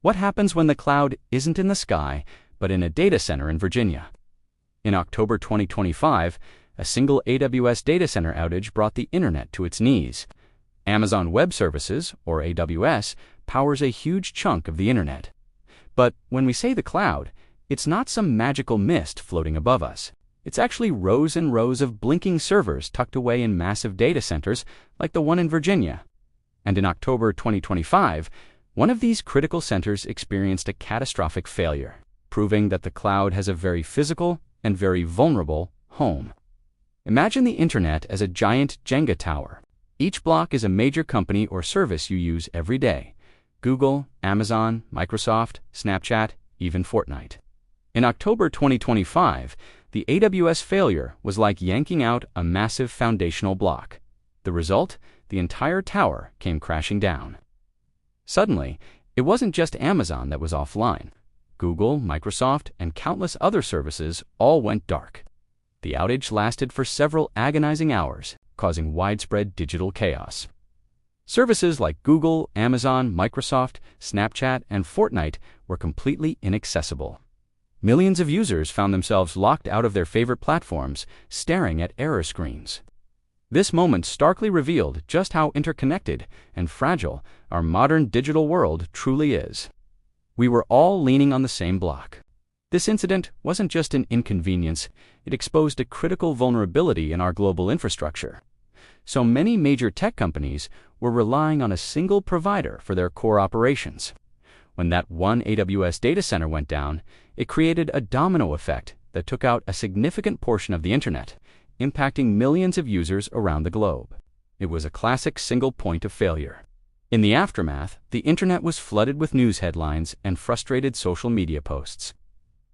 What happens when the cloud isn't in the sky, but in a data center in Virginia? In October 2025, a single AWS data center outage brought the internet to its knees. Amazon Web Services, or AWS, powers a huge chunk of the internet. But when we say the cloud, it's not some magical mist floating above us. It's actually rows and rows of blinking servers tucked away in massive data centers like the one in Virginia. And in October 2025, one of these critical centers experienced a catastrophic failure, proving that the cloud has a very physical and very vulnerable home. Imagine the internet as a giant Jenga tower. Each block is a major company or service you use every day: Google, Amazon, Microsoft, Snapchat, even Fortnite. In October 2025, the AWS failure was like yanking out a massive foundational block. The result? The entire tower came crashing down. Suddenly, it wasn't just Amazon that was offline. Google, Microsoft, and countless other services all went dark. The outage lasted for several agonizing hours, causing widespread digital chaos. Services like Google, Amazon, Microsoft, Snapchat, and Fortnite were completely inaccessible. Millions of users found themselves locked out of their favorite platforms, staring at error screens. This moment starkly revealed just how interconnected and fragile our modern digital world truly is. We were all leaning on the same block. This incident wasn't just an inconvenience, it exposed a critical vulnerability in our global infrastructure. So many major tech companies were relying on a single provider for their core operations. When that one AWS data center went down, it created a domino effect that took out a significant portion of the internet, impacting millions of users around the globe. It was a classic single point of failure. In the aftermath, the internet was flooded with news headlines and frustrated social media posts.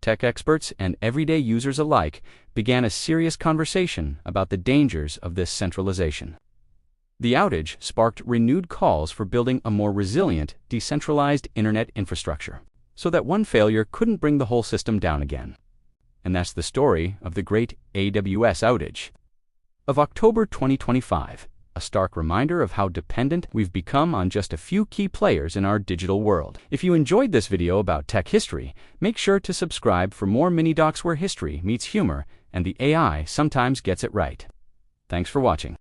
Tech experts and everyday users alike began a serious conversation about the dangers of this centralization. The outage sparked renewed calls for building a more resilient, decentralized internet infrastructure, so that one failure couldn't bring the whole system down again. And that's the story of the great AWS outage of October 2025, a stark reminder of how dependent we've become on just a few key players in our digital world. If you enjoyed this video about tech history, make sure to subscribe for more mini-docs where history meets humor and the AI sometimes gets it right. Thanks for watching.